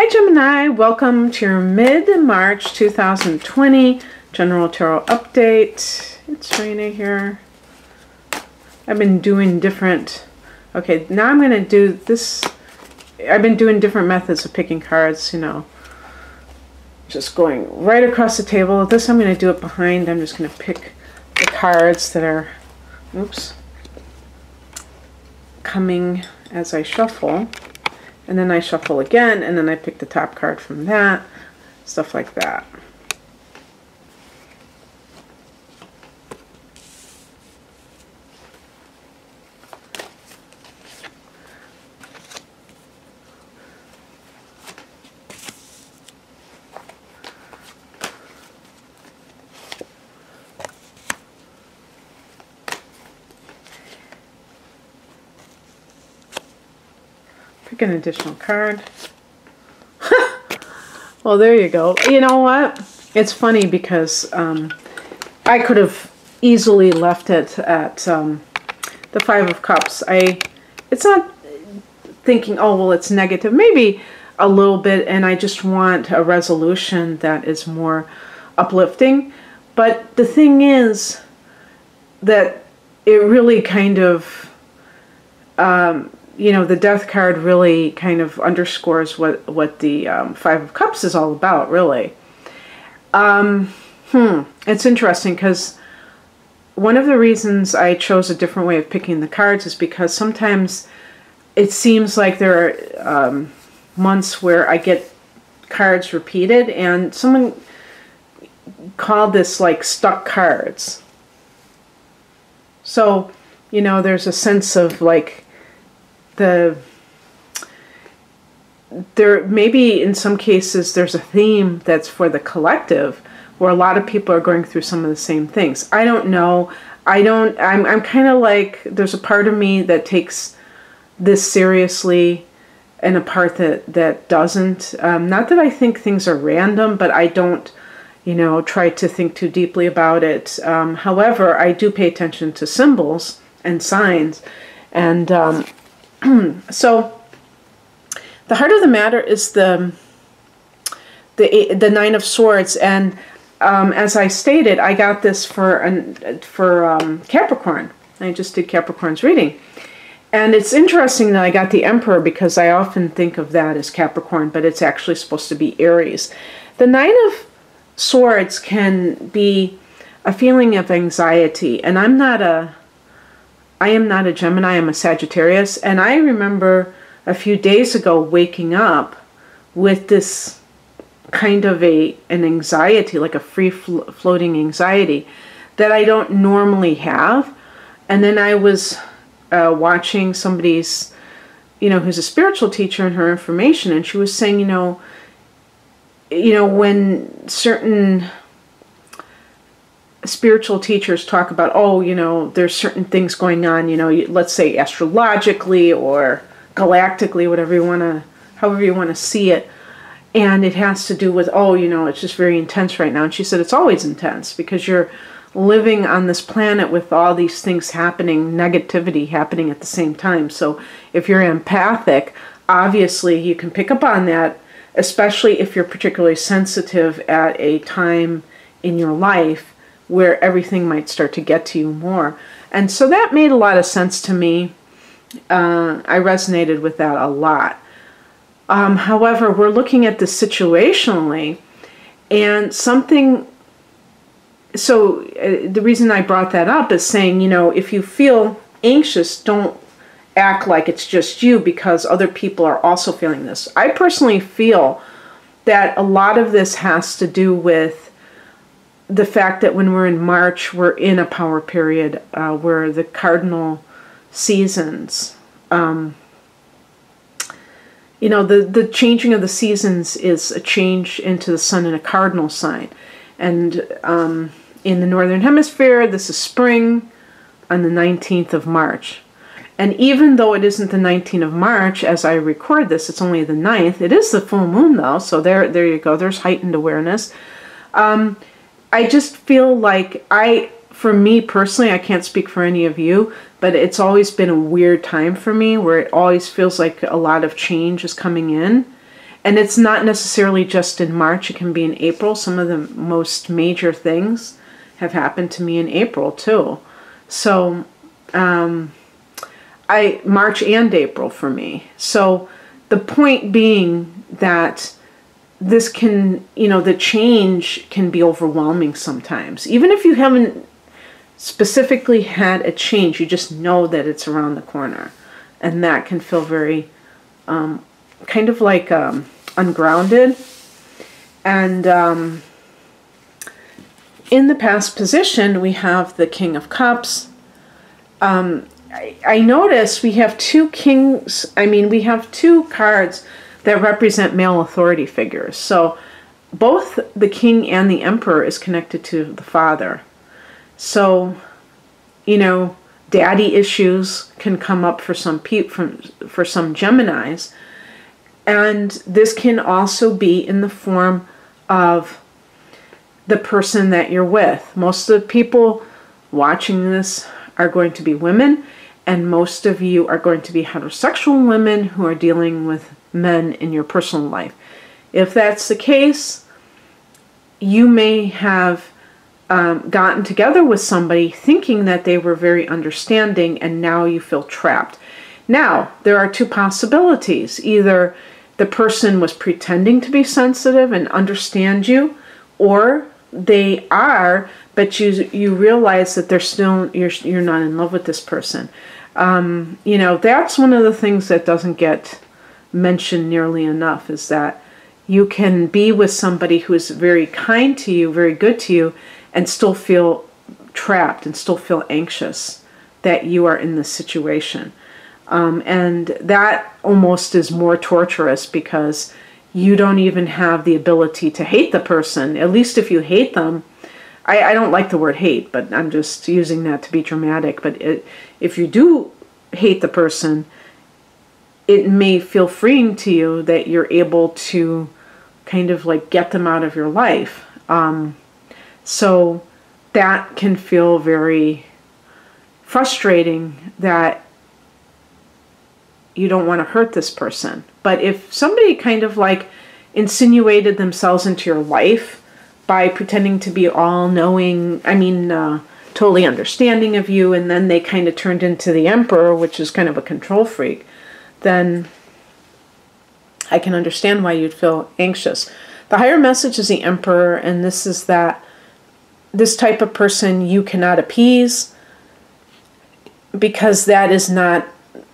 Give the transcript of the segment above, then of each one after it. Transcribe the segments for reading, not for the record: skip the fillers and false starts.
Hi Gemini, welcome to your mid-March 2020 General Tarot Update. It's Raina here. I've been doing different, okay, now I'm going to do this. I've been doing different methods of picking cards, you know, just going right across the table. This I'm going to do it behind. I'm just going to pick the cards that are, oops, coming as I shuffle. And then I shuffle again, and then I pick the top card from that, stuff like that. Pick an additional card. Well, there you go. You know what? It's funny because I could have easily left it at the Five of Cups. It's not thinking, oh, well, it's negative. Maybe a little bit, and I just want a resolution that is more uplifting. But the thing is that it really kind of... you know, the Death card really kind of underscores what the Five of Cups is all about, really. It's interesting because one of the reasons I chose a different way of picking the cards is because sometimes it seems like there are months where I get cards repeated, and someone called this like stuck cards. So, you know, there's a sense of like there maybe in some cases there's a theme that's for the collective where a lot of people are going through some of the same things. I don't know. I'm kind of like, there's a part of me that takes this seriously and a part that doesn't. Not that I think things are random, but I don't, you know, try to think too deeply about it. However, I do pay attention to symbols and signs, and so the heart of the matter is the Nine of Swords, and as I stated, I got this for Capricorn. I just did Capricorn's reading, and it's interesting that I got the Emperor because I often think of that as Capricorn, but it's actually supposed to be Aries. The Nine of Swords can be a feeling of anxiety, and I am not a Gemini, I'm a Sagittarius, and I remember a few days ago waking up with this kind of an anxiety, like a free-floating anxiety that I don't normally have. And then I was watching somebody's, you know, who's a spiritual teacher, and her information, and she was saying, you know, when certain spiritual teachers talk about, oh, you know, there's certain things going on, you know, let's say astrologically or galactically, however you want to see it, and it has to do with, oh, you know, it's just very intense right now. And she said it's always intense because you're living on this planet with all these things happening, negativity happening at the same time. So if you're empathic, obviously you can pick up on that, especially if you're particularly sensitive at a time in your life where everything might start to get to you more. And so that made a lot of sense to me. I resonated with that a lot. However, we're looking at this situationally, and something, so the reason I brought that up is saying, you know, if you feel anxious, don't act like it's just you because other people are also feeling this. I personally feel that a lot of this has to do with the fact that when we're in March, we're in a power period where the cardinal seasons, you know, the changing of the seasons is a change into the sun in a cardinal sign. And in the Northern Hemisphere, this is spring on the 19th of March. And even though it isn't the 19th of March, as I record this, it's only the 9th. It is the full moon, though, so there you go. There's heightened awareness. I just feel like for me personally, I can't speak for any of you, but it's always been a weird time for me where it always feels like a lot of change is coming in. And it's not necessarily just in March, it can be in April. Some of the most major things have happened to me in April too. So March and April for me. So the point being that this can, the change can be overwhelming sometimes. Even if you haven't specifically had a change, you just know that it's around the corner. And that can feel very kind of like ungrounded. And in the past position, we have the King of Cups. I notice we have two we have two cards that represent male authority figures. So both the King and the Emperor is connected to the father. So, daddy issues can come up for some for some Geminis. And this can also be in the form of the person that you're with. Most of the people watching this are going to be women, and most of you are going to be heterosexual women who are dealing with men in your personal life. If that's the case, you may have gotten together with somebody thinking that they were very understanding, and now you feel trapped. Now, there are two possibilities. Either the person was pretending to be sensitive and understand you, or they are, but you realize that they're still, you're not in love with this person. That's one of the things that doesn't get mentioned nearly enough, is that you can be with somebody who is very kind to you, very good to you, and still feel trapped and still feel anxious that you are in this situation. And that almost is more torturous, because you don't even have the ability to hate the person. At least if you hate them, I don't like the word hate, but I'm just using that to be dramatic. But if you do hate the person, it may feel freeing to you that you're able to kind of like get them out of your life. So that can feel very frustrating, that you don't want to hurt this person. But if somebody kind of like insinuated themselves into your life by pretending to be all-knowing, totally understanding of you, and then they kind of turned into the Emperor, which is kind of a control freak, then I can understand why you'd feel anxious. The higher message is the Emperor, and this is that this type of person you cannot appease, because that is not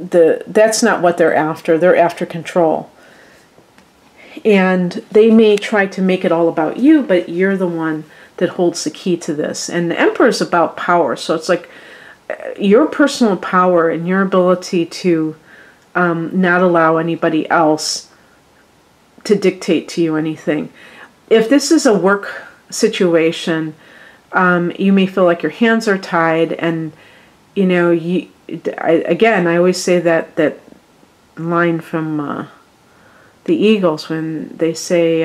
that's not what they're after. They're after control. And they may try to make it all about you, but you're the one that holds the key to this. And the Emperor is about power. So it's like your personal power and your ability to not allow anybody else to dictate to you anything. If this is a work situation, you may feel like your hands are tied, and I always say that line from the Eagles when they say,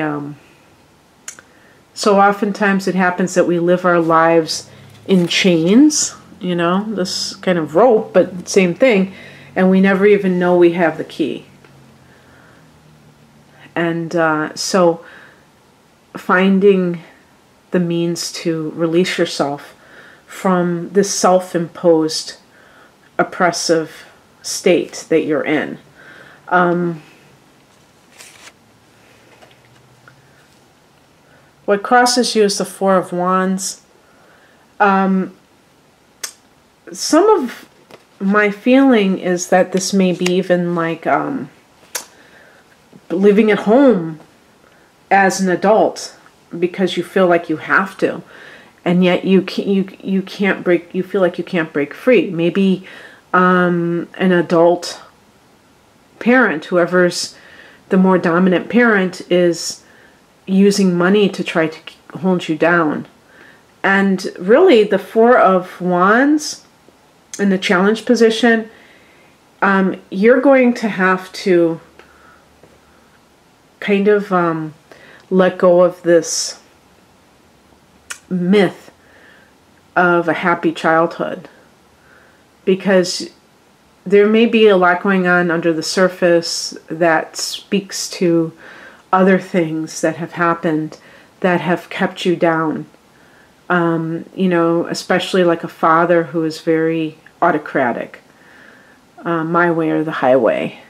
so oftentimes it happens that we live our lives in chains, this kind of rope, but same thing, and we never even know we have the key. And so finding the means to release yourself from this self-imposed oppressive state that you're in. What crosses you is the Four of Wands. Some of my feeling is that this may be even like living at home as an adult because you feel like you have to, and yet you can't break. You feel like you can't break free. Maybe an adult parent, whoever's the more dominant parent, is using money to try to hold you down. And really, the Four of Wands in the challenge position, you're going to have to kind of let go of this myth of a happy childhood, because there may be a lot going on under the surface that speaks to other things that have happened that have kept you down. You know, especially like a father who is very autocratic, my way or the highway.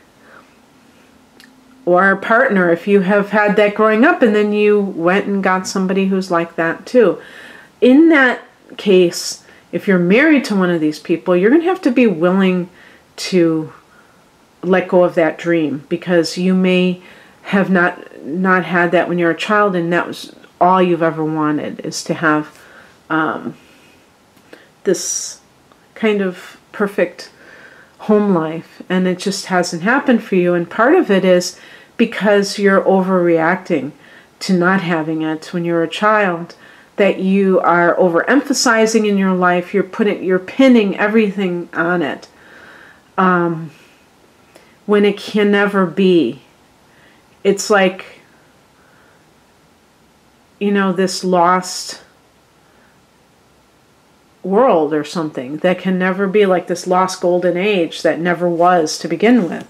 Or a partner, if you have had that growing up and then you went and got somebody who's like that too. In that case, if you're married to one of these people, you're going to have to be willing to let go of that dream, because you may have not had that when you're a child, and that was all you've ever wanted, is to have this kind of perfect home life, and it just hasn't happened for you. And part of it is because you're overreacting to not having it when you're a child, that you are overemphasizing in your life. You're pinning everything on it, when it can never be. It's like, you know, this lost world or something that can never be, like this lost golden age that never was to begin with.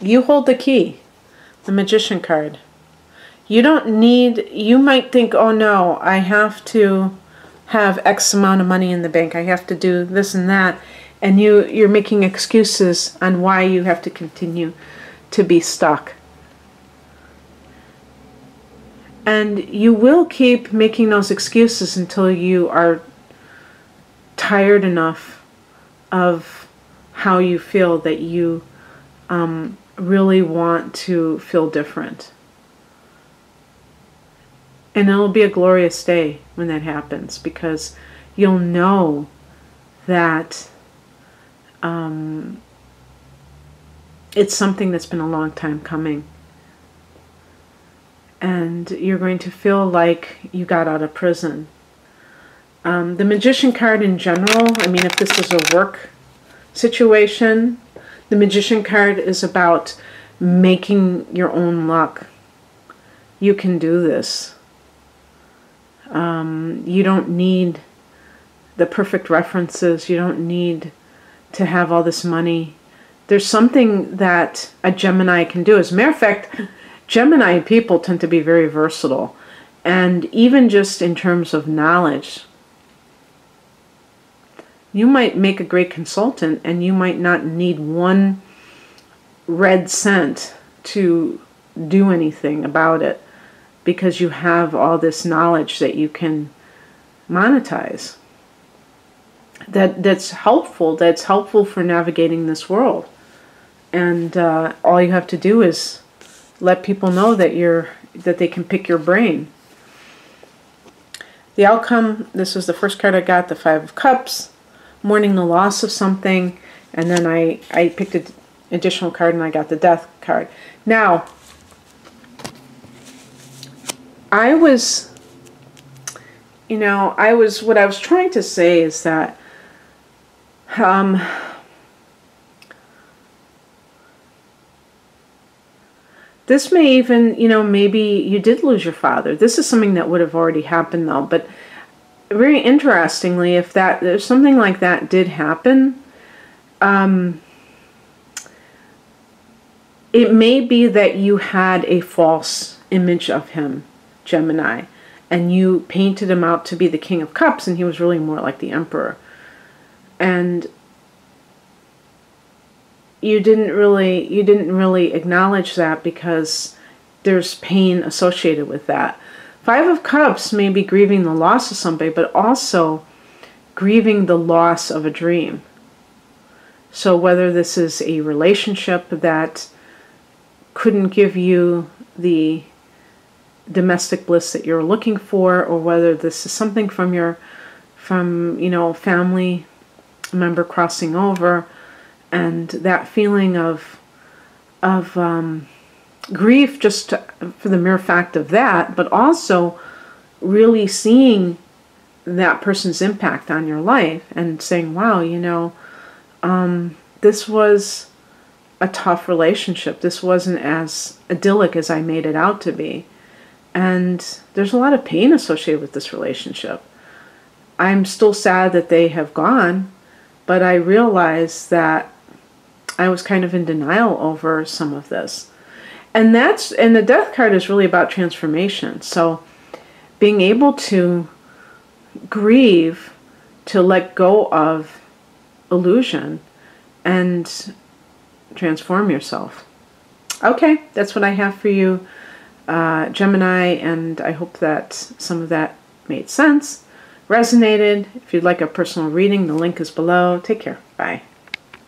You hold the key, the Magician card. You don't need, you might think, oh no, I have to have X amount of money in the bank, I have to do this and that, and you're making excuses on why you have to continue to be stuck. And you will keep making those excuses until you are tired enough of how you feel that you really want to feel different. And it'll be a glorious day when that happens, because you'll know that it's something that's been a long time coming. And you're going to feel like you got out of prison. The Magician card in general, I mean, if this is a work situation, the Magician card is about making your own luck. You can do this. You don't need the perfect references. You don't need to have all this money. There's something that a Gemini can do. As a matter of fact, Gemini people tend to be very versatile. And even just in terms of knowledge, you might make a great consultant, and you might not need one red cent to do anything about it, because you have all this knowledge that you can monetize. That's helpful. That's helpful for navigating this world. And all you have to do is let people know that they can pick your brain. The outcome, this was the first card I got, the Five of Cups, mourning the loss of something, and then I picked an additional card and I got the Death card. Now, what I was trying to say is that this may even, maybe you did lose your father. This is something that would have already happened though, but very interestingly, if something like that did happen, it may be that you had a false image of him, Gemini, and you painted him out to be the King of Cups, and he was really more like the Emperor. And you didn't really acknowledge that, because there's pain associated with that. Five of Cups may be grieving the loss of somebody, but also grieving the loss of a dream. So whether this is a relationship that couldn't give you the domestic bliss that you're looking for, or whether this is something from family member crossing over, and that feeling of grief just for the mere fact of that, but also really seeing that person's impact on your life and saying, wow, this was a tough relationship. This wasn't as idyllic as I made it out to be. And there's a lot of pain associated with this relationship. I'm still sad that they have gone, but I realize that I was kind of in denial over some of this. And the death card is really about transformation. So being able to grieve, to let go of illusion and transform yourself. Okay, that's what I have for you, Gemini, and I hope that some of that made sense, resonated. If you'd like a personal reading, the link is below. Take care. Bye.